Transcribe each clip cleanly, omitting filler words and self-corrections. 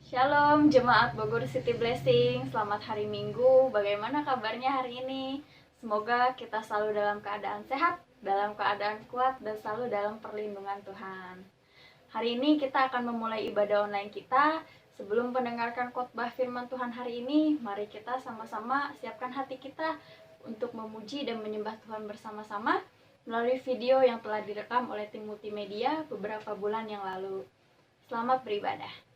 Shalom Jemaat Bogor City Blessing. Selamat hari Minggu. Bagaimana kabarnya hari ini? Semoga kita selalu dalam keadaan sehat, dalam keadaan kuat, dan selalu dalam perlindungan Tuhan. Hari ini kita akan memulai ibadah online kita. Sebelum mendengarkan khotbah firman Tuhan hari ini, mari kita sama-sama siapkan hati kita untuk memuji dan menyembah Tuhan bersama-sama melalui video yang telah direkam oleh tim multimedia beberapa bulan yang lalu. Selamat beribadah.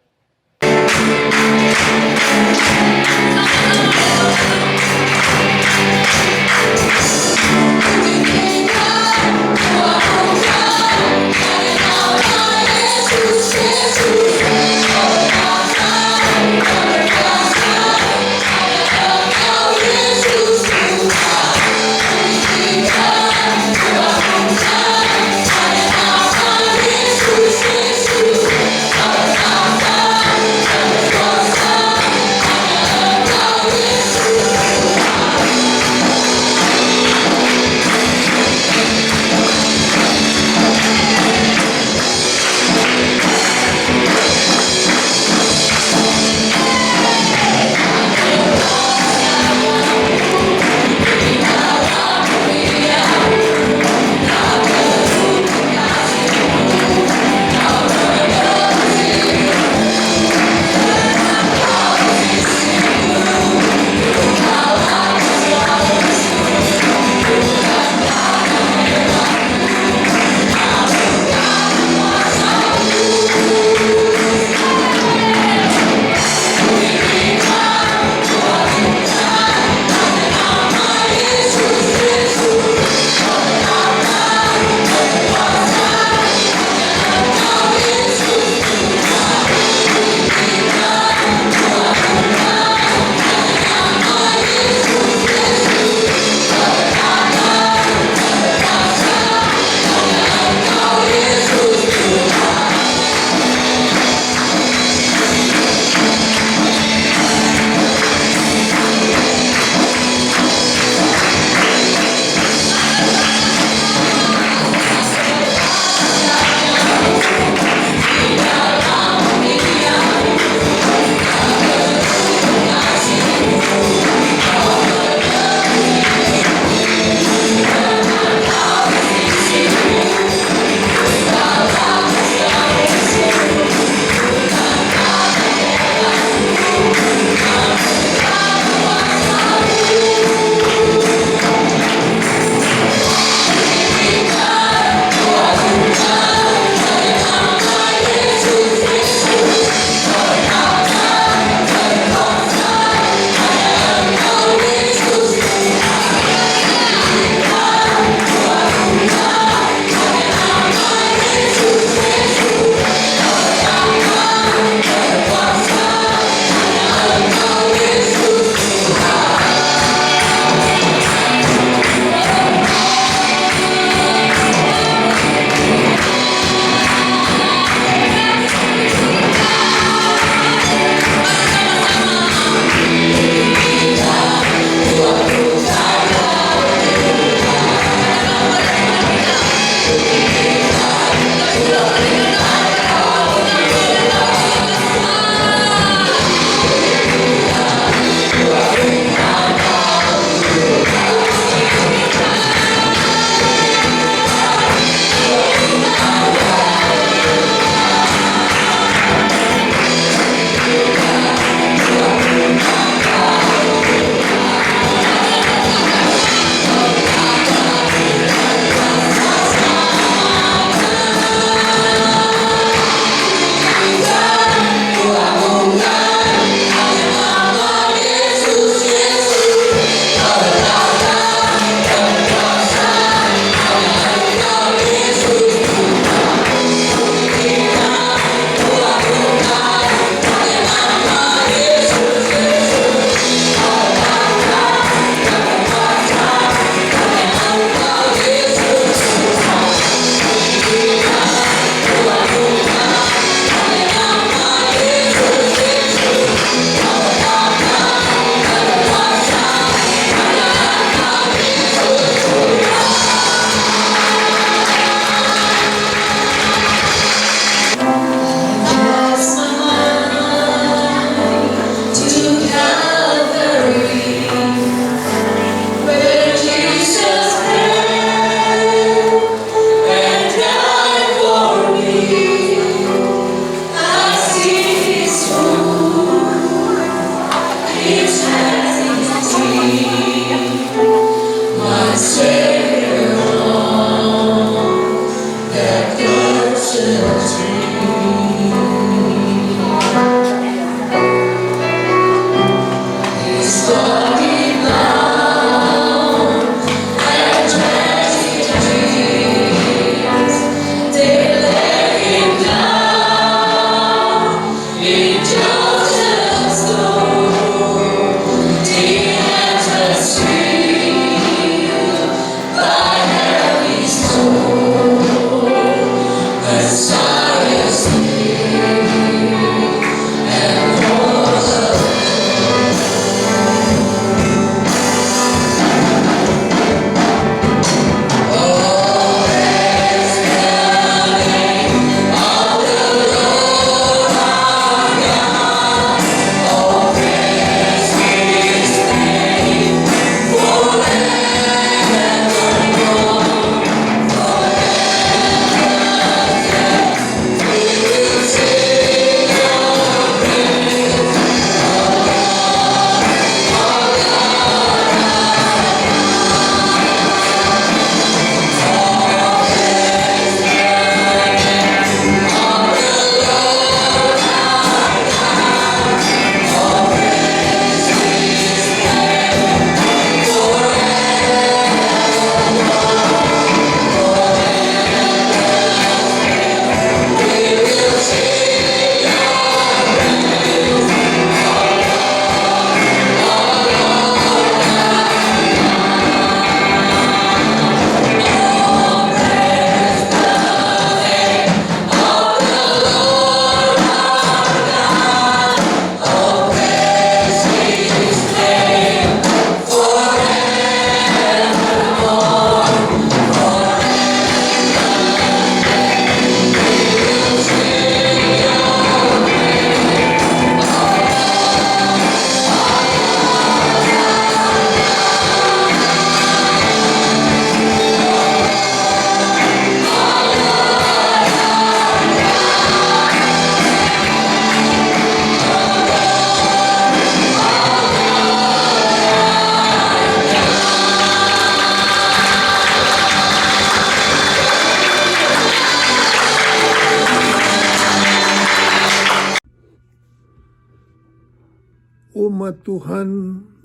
umat Tuhan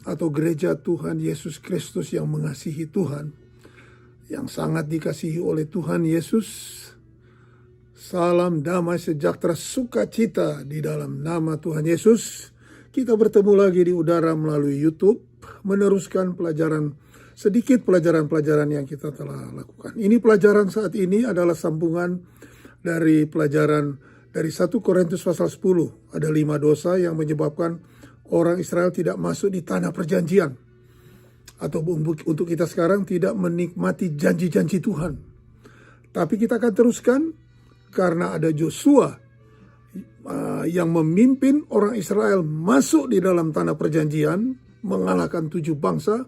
atau gereja Tuhan Yesus Kristus yang mengasihi Tuhan, yang sangat dikasihi oleh Tuhan Yesus. Salam damai sejahtera sukacita di dalam nama Tuhan Yesus. Kita bertemu lagi di udara melalui YouTube, meneruskan sedikit pelajaran yang kita telah lakukan. Ini pelajaran saat ini adalah sambungan dari pelajaran dari 1 Korintus pasal 10. Ada 5 dosa yang menyebabkan orang Israel tidak masuk di tanah perjanjian. Atau untuk kita sekarang tidak menikmati janji-janji Tuhan. Tapi kita akan teruskan karena ada Joshua yang memimpin orang Israel masuk di dalam tanah perjanjian, mengalahkan 7 bangsa.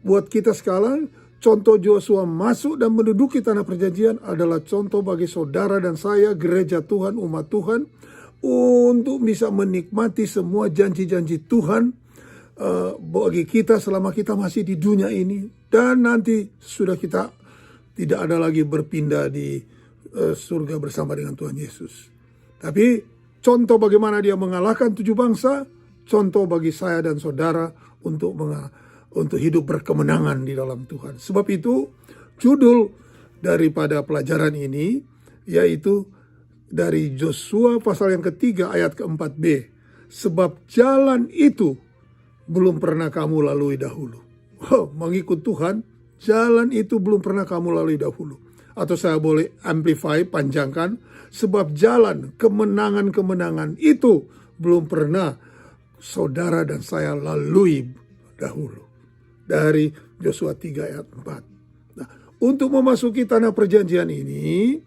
Buat kita sekarang, contoh Joshua masuk dan menduduki tanah perjanjian adalah contoh bagi saudara dan saya, gereja Tuhan, umat Tuhan, untuk bisa menikmati semua janji-janji Tuhan bagi kita selama kita masih di dunia ini. Dan nanti sudah kita tidak ada lagi berpindah di surga bersama dengan Tuhan Yesus. Tapi contoh bagaimana dia mengalahkan 7 bangsa, contoh bagi saya dan saudara untuk hidup berkemenangan di dalam Tuhan. Sebab itu judul daripada pelajaran ini yaitu dari Joshua pasal yang ketiga ayat ke-4b. Sebab jalan itu belum pernah kamu lalui dahulu. Mengikut Tuhan, jalan itu belum pernah kamu lalui dahulu. Atau saya boleh amplify, panjangkan. Sebab jalan kemenangan-kemenangan itu belum pernah saudara dan saya lalui dahulu. Dari Joshua 3 ayat 4. Nah, untuk memasuki tanah perjanjian ini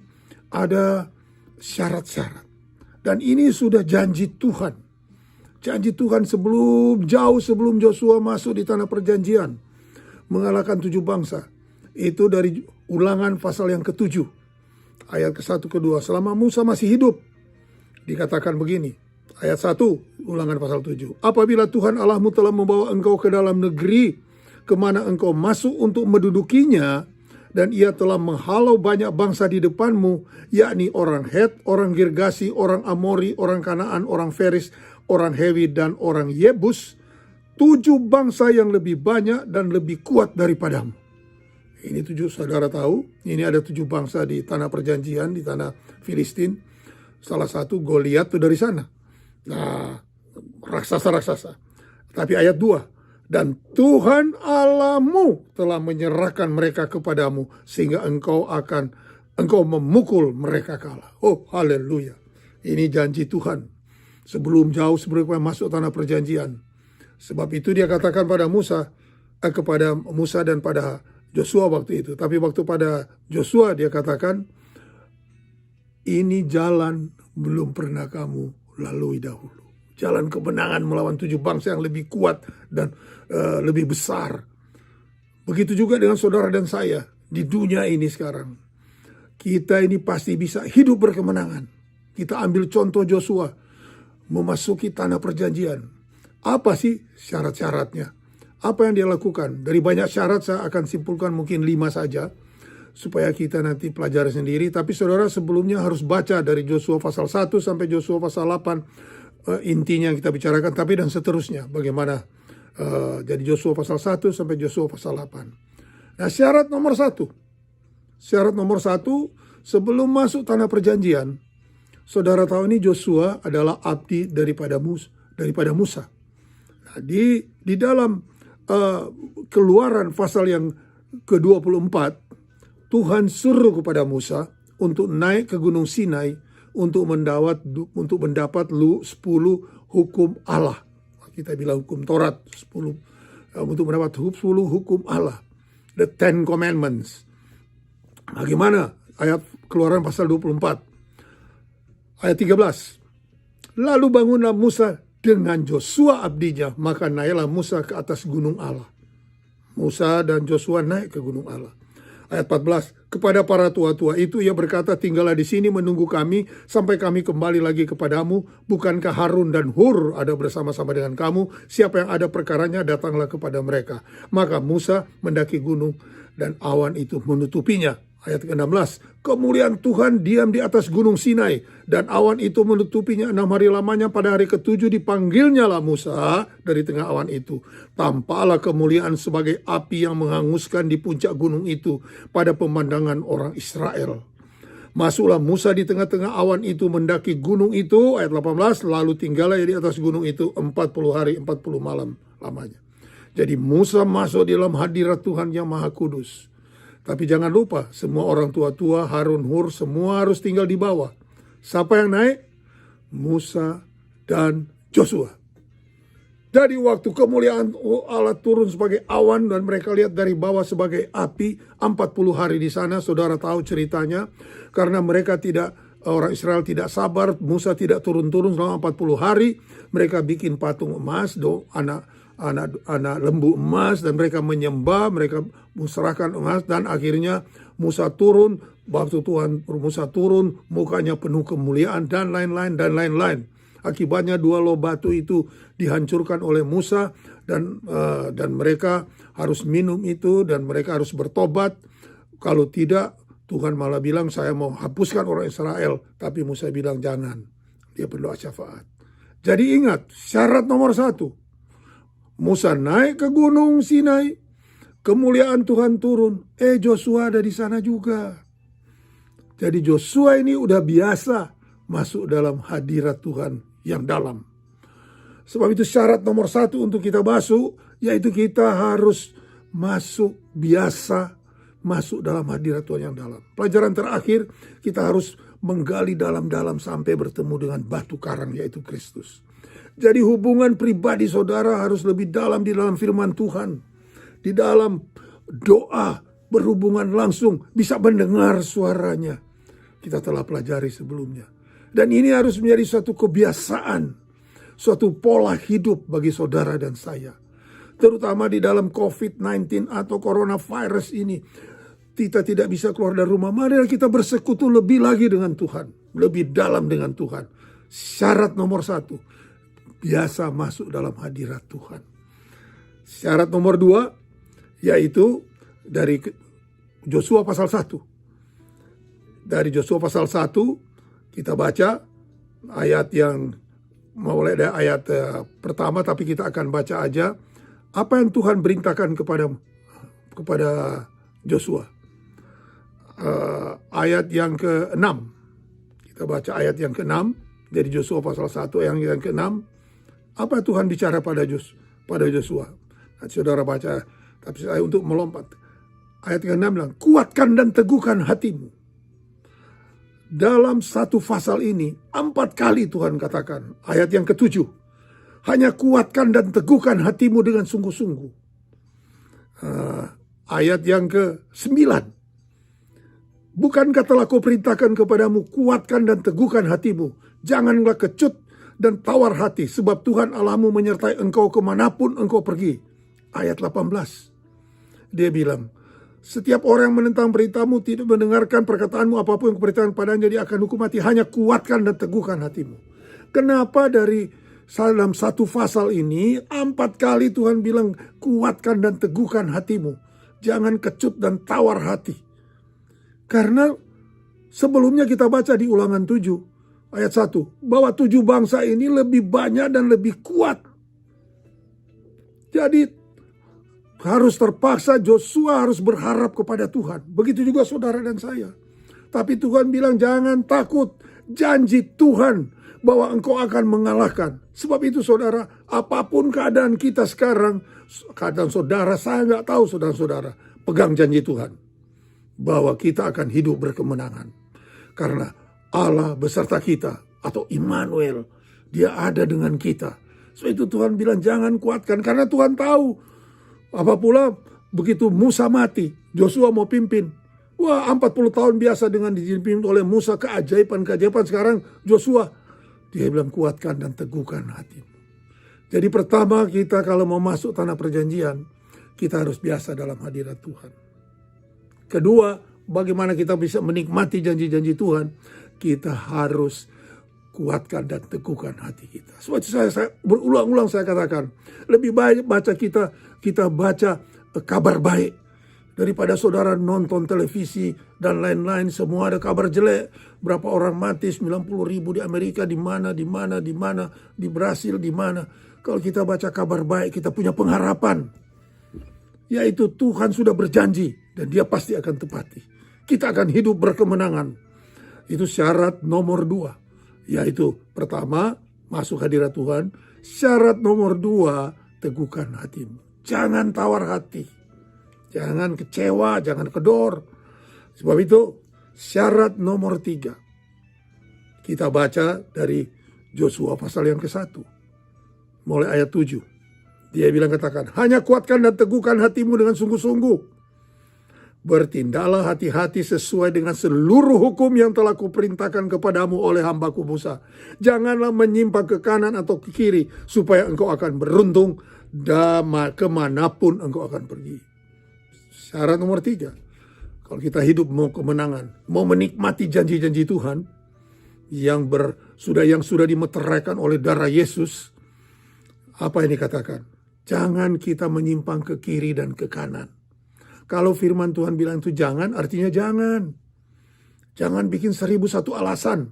ada syarat-syarat. Dan ini sudah janji Tuhan. Janji Tuhan jauh sebelum Joshua masuk di tanah perjanjian. Mengalahkan 7 bangsa. Itu dari Ulangan pasal yang ke-7. Ayat ke-1 ke-2. Selama Musa masih hidup. Dikatakan begini. Ayat 1, Ulangan pasal 7. Apabila Tuhan Allahmu telah membawa engkau ke dalam negeri kemana engkau masuk untuk mendudukinya, dan ia telah menghalau banyak bangsa di depanmu, yakni orang Het, orang Girgasi, orang Amori, orang Kanaan, orang Feris, orang Hewi, dan orang Yebus, 7 bangsa yang lebih banyak dan lebih kuat daripadamu. Ini 7, saudara tahu, ini ada 7 bangsa di tanah perjanjian, di tanah Filistin. Salah satu Goliat itu dari sana. Nah, raksasa-raksasa. Tapi ayat 2, dan Tuhan Allahmu telah menyerahkan mereka kepadamu, sehingga engkau memukul mereka kalah. Oh, haleluya. Ini janji Tuhan. Sebelum masuk tanah perjanjian. Sebab itu dia katakan kepada Musa dan pada Joshua waktu itu. Tapi waktu pada Joshua dia katakan, ini jalan belum pernah kamu lalui dahulu. Jalan kemenangan melawan 7 bangsa yang lebih kuat dan lebih besar. Begitu juga dengan saudara dan saya di dunia ini sekarang. Kita ini pasti bisa hidup berkemenangan. Kita ambil contoh Joshua memasuki tanah perjanjian. Apa sih syarat-syaratnya? Apa yang dia lakukan? Dari banyak syarat saya akan simpulkan mungkin 5 saja. Supaya kita nanti pelajari sendiri. Tapi saudara sebelumnya harus baca dari Joshua pasal 1 sampai Joshua pasal 8. Intinya yang kita bicarakan. Tapi dan seterusnya. Bagaimana jadi Joshua pasal 1 sampai Joshua pasal 8. Nah, syarat nomor 1. Syarat nomor 1. Sebelum masuk tanah perjanjian. Saudara tahu ini Joshua adalah abdi daripada Musa. Nah, di dalam Keluaran pasal yang ke-24, Tuhan suruh kepada Musa untuk naik ke Gunung Sinai untuk mendapat 10 hukum Allah. Kita bilang hukum Taurat, untuk mendapat 10 hukum Allah. The 10 Commandments. Bagaimana? Ayat Keluaran pasal 24. Ayat 13. Lalu bangunlah Musa dengan Joshua abdinya, maka naiklah Musa ke atas gunung Allah. Musa dan Joshua naik ke gunung Allah. Ayat 14, kepada para tua-tua itu ia berkata, tinggallah di sini menunggu kami sampai kami kembali lagi kepadamu. Bukankah Harun dan Hur ada bersama-sama dengan kamu? Siapa yang ada perkaranya, datanglah kepada mereka. Maka Musa mendaki gunung dan awan itu menutupinya. Ayat ke-16, kemuliaan Tuhan diam di atas gunung Sinai, dan awan itu menutupinya 6 hari lamanya. Pada hari ke-7 dipanggilnyalah Musa dari tengah awan itu. Tampaklah kemuliaan sebagai api yang menghanguskan di puncak gunung itu pada pemandangan orang Israel. Masuklah Musa di tengah-tengah awan itu mendaki gunung itu, ayat 18, lalu tinggallah di atas gunung itu 40 hari 40 malam lamanya. Jadi Musa masuk di dalam hadirat Tuhan yang Maha Kudus. Tapi jangan lupa, semua orang tua-tua, Harun, Hur, semua harus tinggal di bawah. Siapa yang naik? Musa dan Joshua. Jadi waktu kemuliaan Allah turun sebagai awan dan mereka lihat dari bawah sebagai api, 40 hari di sana, saudara tahu ceritanya. Karena mereka orang Israel tidak sabar, Musa tidak turun-turun selama 40 hari. Mereka bikin patung emas, anak lembu emas, dan mereka menyembah, mereka serahkan emas, dan akhirnya Musa turun. Waktu Musa turun, mukanya penuh kemuliaan dan lain-lain. Akibatnya 2 loh batu itu dihancurkan oleh Musa, dan mereka harus minum itu, dan mereka harus bertobat. Kalau tidak, Tuhan malah bilang, saya mau hapuskan orang Israel. Tapi Musa bilang jangan, dia berdoa syafaat. Jadi ingat, syarat nomor 1, Musa naik ke gunung Sinai, kemuliaan Tuhan turun. Joshua ada di sana juga. Jadi Joshua ini udah biasa masuk dalam hadirat Tuhan yang dalam. Sebab itu syarat nomor 1 untuk kita masuk, yaitu kita harus biasa masuk dalam hadirat Tuhan yang dalam. Pelajaran terakhir, kita harus menggali dalam-dalam sampai bertemu dengan batu karang, yaitu Kristus. Jadi hubungan pribadi saudara harus lebih dalam di dalam firman Tuhan. Di dalam doa, berhubungan langsung, bisa mendengar suaranya. Kita telah pelajari sebelumnya. Dan ini harus menjadi suatu kebiasaan, suatu pola hidup bagi saudara dan saya. Terutama di dalam COVID-19 atau coronavirus ini. Kita tidak bisa keluar dari rumah. Mari kita bersekutu lebih lagi dengan Tuhan. Lebih dalam dengan Tuhan. Syarat nomor 1. Biasa masuk dalam hadirat Tuhan. Syarat nomor 2, yaitu dari Joshua pasal 1. Dari Joshua pasal 1, kita baca ayat yang mulai dari ayat pertama, tapi kita akan baca aja apa yang Tuhan perintahkan kepada Joshua. Ayat yang ke-6. Kita baca ayat yang ke-6 dari Joshua pasal 1 yang ke-6. Apa Tuhan bicara pada Joshua? Nanti saudara baca, tapi saya untuk melompat. Ayat ke-6 bilang, kuatkan dan teguhkan hatimu. Dalam satu pasal ini, 4 kali Tuhan katakan. Ayat yang ke-7, hanya kuatkan dan teguhkan hatimu dengan sungguh-sungguh. Ayat yang ke-9, bukankah telah kuperintahkan kepadamu, kuatkan dan teguhkan hatimu. Janganlah kecut dan tawar hati, sebab Tuhan Allahmu menyertai engkau kemanapun engkau pergi. Ayat 18, dia bilang, setiap orang yang menentang perintahmu, tidak mendengarkan perkataanmu, apapun yang kuperintahkan padanya, dia akan hukum mati. Hanya kuatkan dan teguhkan hatimu. Kenapa dalam satu pasal ini 4 kali Tuhan bilang kuatkan dan teguhkan hatimu. Jangan kecut dan tawar hati. Karena sebelumnya kita baca di Ulangan 7 ayat 1, bahwa 7 bangsa ini lebih banyak dan lebih kuat. Jadi harus terpaksa Joshua harus berharap kepada Tuhan. Begitu juga saudara dan saya. Tapi Tuhan bilang jangan takut. Janji Tuhan bahwa engkau akan mengalahkan. Sebab itu saudara, apapun keadaan kita sekarang, keadaan saudara, saya nggak tahu saudara-saudara, pegang janji Tuhan. Bahwa kita akan hidup berkemenangan. Karena Allah beserta kita, atau Immanuel, dia ada dengan kita. So itu Tuhan bilang jangan kuatkan, karena Tuhan tahu. Apa pula begitu Musa mati, Joshua mau pimpin. Wah, 40 tahun biasa dengan dipimpin oleh Musa, keajaiban-keajaiban. Sekarang Joshua, dia bilang kuatkan dan teguhkan hatimu. Jadi pertama kita kalau mau masuk tanah perjanjian, kita harus biasa dalam hadirat Tuhan. Kedua, bagaimana kita bisa menikmati janji-janji Tuhan? Kita harus kuatkan dan teguhkan hati kita. Sebab itu saya berulang-ulang saya katakan, lebih baik kita baca kabar baik Daripada saudara nonton televisi dan lain-lain, semua ada kabar jelek. Berapa orang mati, 90.000 di Amerika, di mana, di Brasil, di mana. Kalau kita baca kabar baik, kita punya pengharapan. Yaitu Tuhan sudah berjanji dan dia pasti akan tepati. Kita akan hidup berkemenangan. Itu syarat nomor 2. Yaitu pertama, masuk hadirat Tuhan. Syarat nomor 2, teguhkan hatimu. Jangan tawar hati. Jangan kecewa, jangan kedor. Sebab itu syarat nomor 3. Kita baca dari Yosua pasal yang ke-1. Mulai ayat 7. Dia bilang katakan, hanya kuatkan dan teguhkan hatimu dengan sungguh-sungguh. Bertindaklah hati-hati sesuai dengan seluruh hukum yang telah kuperintahkan kepadamu oleh hambaku Musa. Janganlah menyimpang ke kanan atau ke kiri, supaya engkau akan beruntung kemanapun engkau akan pergi. Syarat nomor 3, kalau kita hidup mau kemenangan, mau menikmati janji-janji Tuhan yang sudah dimeteraikan oleh darah Yesus, apa yang dikatakan? Jangan kita menyimpang ke kiri dan ke kanan. Kalau firman Tuhan bilang itu jangan, artinya jangan. Jangan bikin 1001 alasan.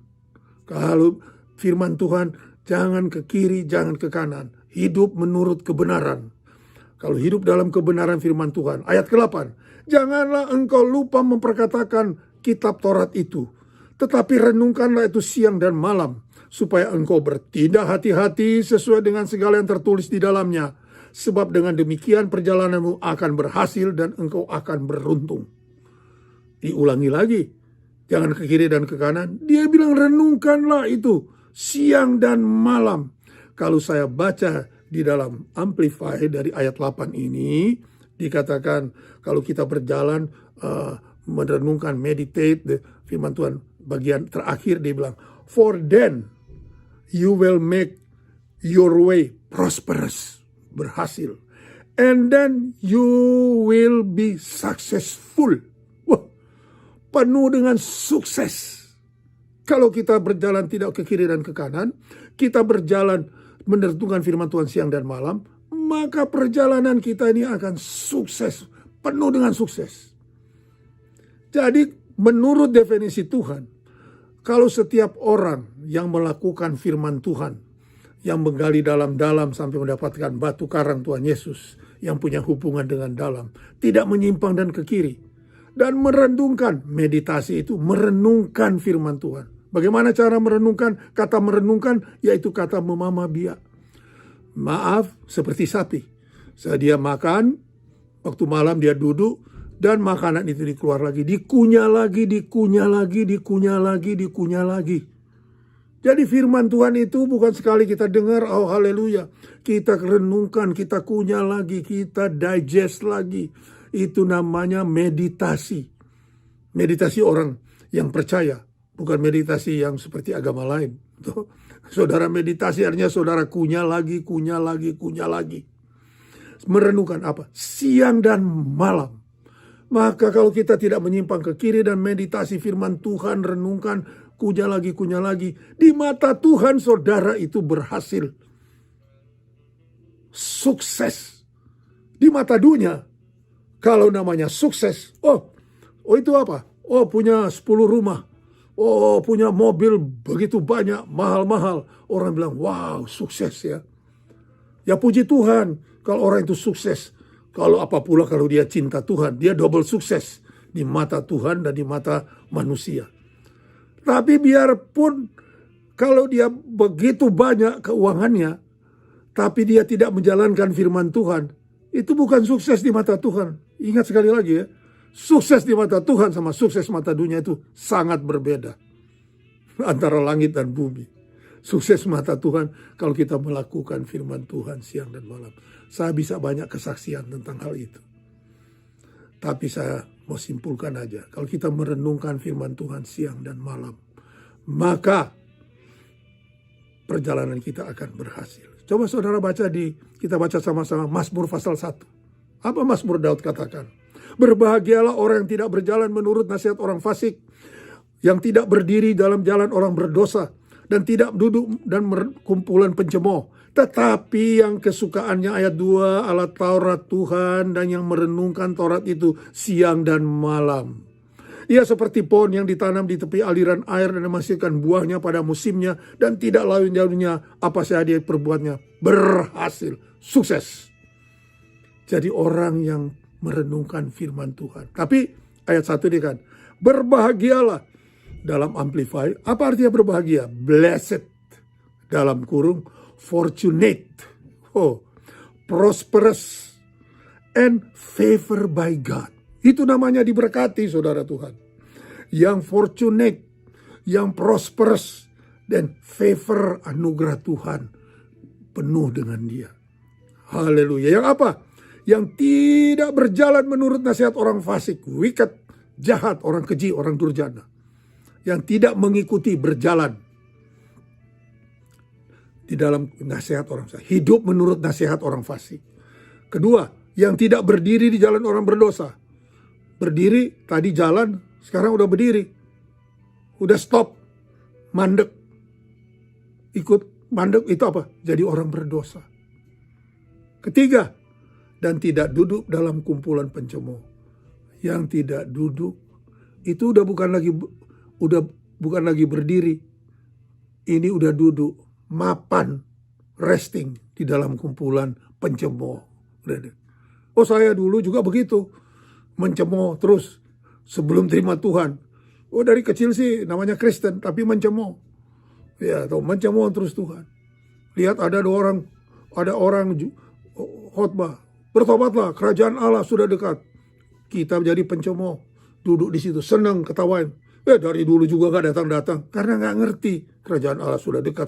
Kalau firman Tuhan, jangan ke kiri, jangan ke kanan. Hidup menurut kebenaran. Kalau hidup dalam kebenaran firman Tuhan. Ayat ke-8. Janganlah engkau lupa memperkatakan kitab Taurat itu. Tetapi renungkanlah itu siang dan malam. Supaya engkau bertindak hati-hati sesuai dengan segala yang tertulis di dalamnya. Sebab dengan demikian perjalananmu akan berhasil dan engkau akan beruntung. Diulangi lagi. Jangan ke kiri dan ke kanan. Dia bilang renungkanlah itu siang dan malam. Kalau saya baca di dalam Amplify dari ayat 8 ini, dikatakan kalau kita berjalan merenungkan, meditate firman Tuhan, bagian terakhir dia bilang, for then you will make your way prosperous, berhasil, and then you will be successful. Wah, penuh dengan sukses. Kalau kita berjalan tidak ke kiri dan ke kanan, kita berjalan menertungkan firman Tuhan siang dan malam, maka perjalanan kita ini akan sukses, penuh dengan sukses. Jadi menurut definisi Tuhan, kalau setiap orang yang melakukan firman Tuhan, yang menggali dalam-dalam sampai mendapatkan batu karang Tuhan Yesus, yang punya hubungan dengan dalam, tidak menyimpang dan ke kiri, dan merenungkan, meditasi itu merenungkan firman Tuhan. Bagaimana cara merenungkan? Kata merenungkan yaitu kata memama biak. Maaf, seperti sapi. Dia makan, waktu malam dia duduk, dan makanan itu dikeluar lagi. Dikunyah lagi, dikunyah lagi, dikunyah lagi, dikunyah lagi. Jadi firman Tuhan itu bukan sekali kita dengar, oh haleluya. Kita renungkan, kita kunyah lagi, kita digest lagi. Itu namanya meditasi. Meditasi orang yang percaya. Bukan meditasi yang seperti agama lain. Saudara meditasi artinya saudara kunyah lagi, kunyah lagi, kunyah lagi. Merenungkan apa? Siang dan malam. Maka kalau kita tidak menyimpang ke kiri dan meditasi firman Tuhan, renungkan, kunyah lagi, di mata Tuhan saudara itu berhasil. Sukses. Di mata dunia, kalau namanya sukses, oh itu apa? Oh punya 10 rumah. Oh punya mobil begitu banyak, mahal-mahal. Orang bilang, wow sukses ya. Ya puji Tuhan kalau orang itu sukses. Kalau apa pula kalau dia cinta Tuhan, dia double sukses di mata Tuhan dan di mata manusia. Tapi biarpun kalau dia begitu banyak keuangannya, tapi dia tidak menjalankan firman Tuhan, itu bukan sukses di mata Tuhan. Ingat sekali lagi ya, sukses di mata Tuhan sama sukses mata dunia itu sangat berbeda. Antara langit dan bumi. Sukses mata Tuhan kalau kita melakukan firman Tuhan siang dan malam. Saya bisa banyak kesaksian tentang hal itu. Tapi saya mau simpulkan aja. Kalau kita merenungkan firman Tuhan siang dan malam, maka perjalanan kita akan berhasil. Coba saudara kita baca sama-sama Mazmur pasal 1. Apa Mazmur Daud katakan? Berbahagialah orang yang tidak berjalan menurut nasihat orang fasik, yang tidak berdiri dalam jalan orang berdosa, dan tidak duduk dan kumpulan pencemooh, Tetapi yang kesukaannya ayat 2, Allah Taurat Tuhan dan yang merenungkan Taurat itu siang dan malam. Ia seperti pohon yang ditanam di tepi aliran air dan menghasilkan buahnya pada musimnya dan tidak lain jauhnya apa saja dia perbuatnya berhasil, sukses. Jadi orang yang merenungkan firman Tuhan. Tapi ayat 1 ini kan, berbahagialah dalam Amplify. Apa artinya berbahagia? Blessed dalam kurung fortunate, prosperous and favor by God. Itu namanya diberkati, saudara Tuhan. Yang fortunate, yang prosperous, dan favor anugerah Tuhan penuh dengan dia. Haleluya. Yang apa? Yang tidak berjalan menurut nasihat orang fasik, wicked, jahat, orang keji, orang durjana. Yang tidak mengikuti berjalan di dalam nasihat orang fasik. Hidup menurut nasihat orang fasik. Kedua, yang tidak berdiri di jalan orang berdosa. Berdiri, tadi jalan, sekarang udah berdiri. Udah stop, mandek. Ikut mandek itu apa? Jadi orang berdosa. Ketiga, dan tidak duduk dalam kumpulan pencemooh. Yang tidak duduk, itu udah bukan lagi berdiri. Ini udah duduk, mapan, resting di dalam kumpulan pencemooh. Oh, saya dulu juga begitu. Mencemooh terus sebelum terima Tuhan. Oh, dari kecil sih namanya Kristen tapi mencemooh. Ya, atau mencemooh terus Tuhan. Lihat ada orang khotbah, bertobatlah, kerajaan Allah sudah dekat. Kita menjadi pencemooh, duduk di situ senang ketawain. Dari dulu juga gak datang-datang karena gak ngerti kerajaan Allah sudah dekat.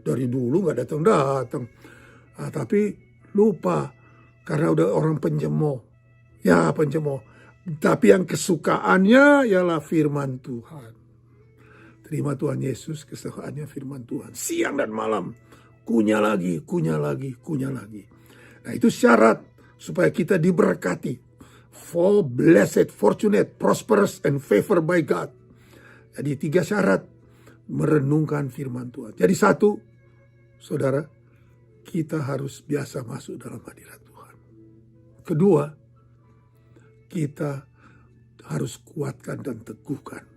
Dari dulu gak datang-datang. Tapi lupa karena udah orang pencemooh. Ya, pencemooh. Tapi yang kesukaannya ialah firman Tuhan. Terima Tuhan Yesus, kesukaannya firman Tuhan. Siang dan malam. Kunyah lagi. Nah, itu syarat supaya kita diberkati. For blessed, fortunate, prosperous, and favor by God. Jadi 3 syarat merenungkan firman Tuhan. Jadi 1, saudara, kita harus biasa masuk dalam hadirat Tuhan. Kedua, kita harus kuatkan dan teguhkan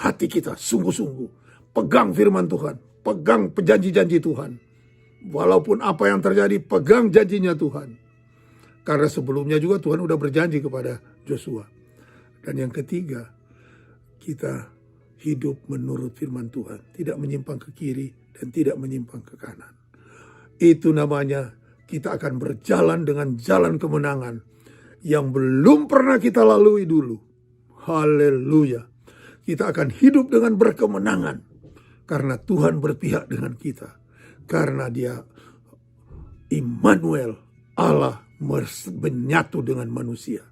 hati kita sungguh-sungguh. Pegang firman Tuhan, pegang janji-janji Tuhan. Walaupun apa yang terjadi, pegang janjinya Tuhan. Karena sebelumnya juga Tuhan udah berjanji kepada Joshua. Dan yang ketiga, kita hidup menurut firman Tuhan. Tidak menyimpang ke kiri dan tidak menyimpang ke kanan. Itu namanya kita akan berjalan dengan jalan kemenangan yang belum pernah kita lalui dulu. Haleluya. Kita akan hidup dengan berkemenangan. Karena Tuhan berpihak dengan kita. Karena dia Immanuel, Allah menyatu dengan manusia.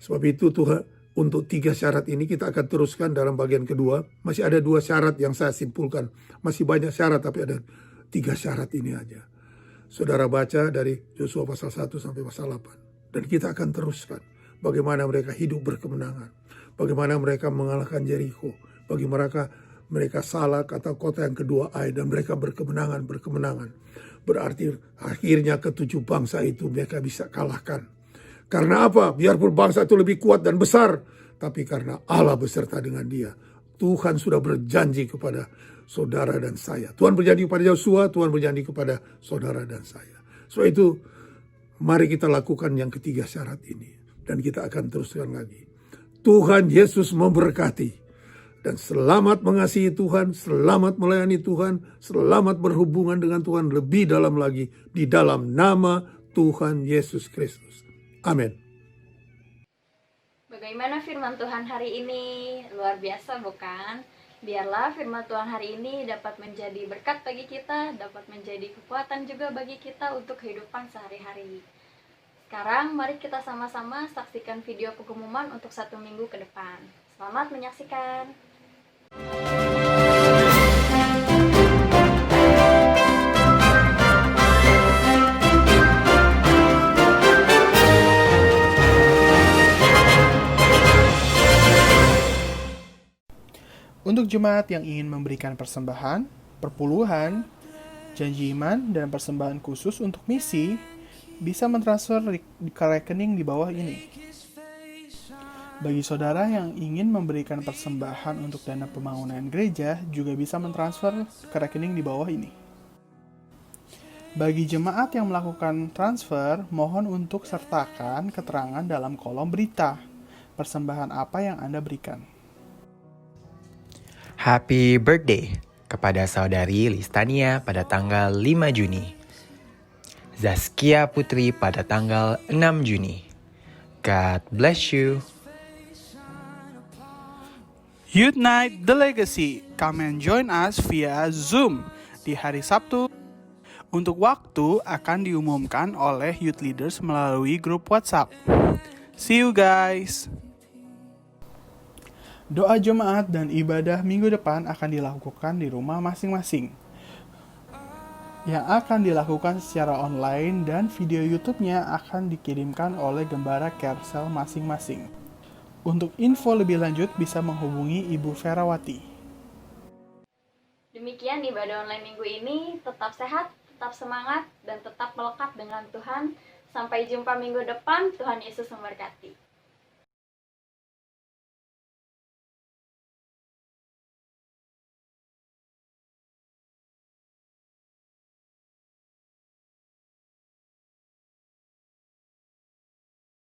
Sebab itu Tuhan, untuk 3 syarat ini kita akan teruskan dalam bagian kedua. Masih ada 2 syarat yang saya simpulkan. Masih banyak syarat tapi ada 3 syarat ini aja. Saudara baca dari Yosua pasal 1 sampai pasal 8. Dan kita akan teruskan bagaimana mereka hidup berkemenangan. Bagaimana mereka mengalahkan Jericho. Bagaimana mereka salah kata kota yang kedua Ai. Dan mereka berkemenangan. Berarti akhirnya ke-7 bangsa itu mereka bisa kalahkan. Karena apa? Biarpun bangsa itu lebih kuat dan besar. Tapi karena Allah beserta dengan dia. Tuhan sudah berjanji kepada saudara dan saya. Tuhan berjanji kepada Yosua. Tuhan berjanji kepada saudara dan saya. So itu mari kita lakukan yang ketiga syarat ini. Dan kita akan teruskan lagi. Tuhan Yesus memberkati. Dan selamat mengasihi Tuhan, selamat melayani Tuhan, selamat berhubungan dengan Tuhan lebih dalam lagi. Di dalam nama Tuhan Yesus Kristus. Amin. Bagaimana firman Tuhan hari ini? Luar biasa bukan? Biarlah firman Tuhan hari ini dapat menjadi berkat bagi kita, dapat menjadi kekuatan juga bagi kita untuk kehidupan sehari-hari. Sekarang mari kita sama-sama saksikan video pengumuman untuk 1 minggu ke depan. Selamat menyaksikan. Untuk jemaat yang ingin memberikan persembahan, perpuluhan, Janji iman dan persembahan khusus untuk misi bisa mentransfer ke rekening di bawah ini. Bagi saudara yang ingin memberikan persembahan untuk dana pembangunan gereja juga bisa mentransfer ke rekening di bawah ini. Bagi jemaat yang melakukan transfer, mohon untuk sertakan keterangan dalam kolom berita persembahan apa yang Anda berikan. Happy birthday kepada saudari Listania pada tanggal 5 Juni. Zaskia Putri pada tanggal 6 Juni. God bless you. Youth Night The Legacy, come and join us via Zoom di hari Sabtu. Untuk waktu akan diumumkan oleh youth leaders melalui grup WhatsApp. See you guys. Doa jemaat dan ibadah minggu depan akan dilakukan di rumah masing-masing. Yang akan dilakukan secara online dan video YouTube-nya akan dikirimkan oleh gembala Kersel masing-masing. Untuk info lebih lanjut bisa menghubungi Ibu Ferawati. Demikian ibadah online minggu ini. Tetap sehat, tetap semangat, dan tetap melekat dengan Tuhan. Sampai jumpa minggu depan. Tuhan Yesus memberkati.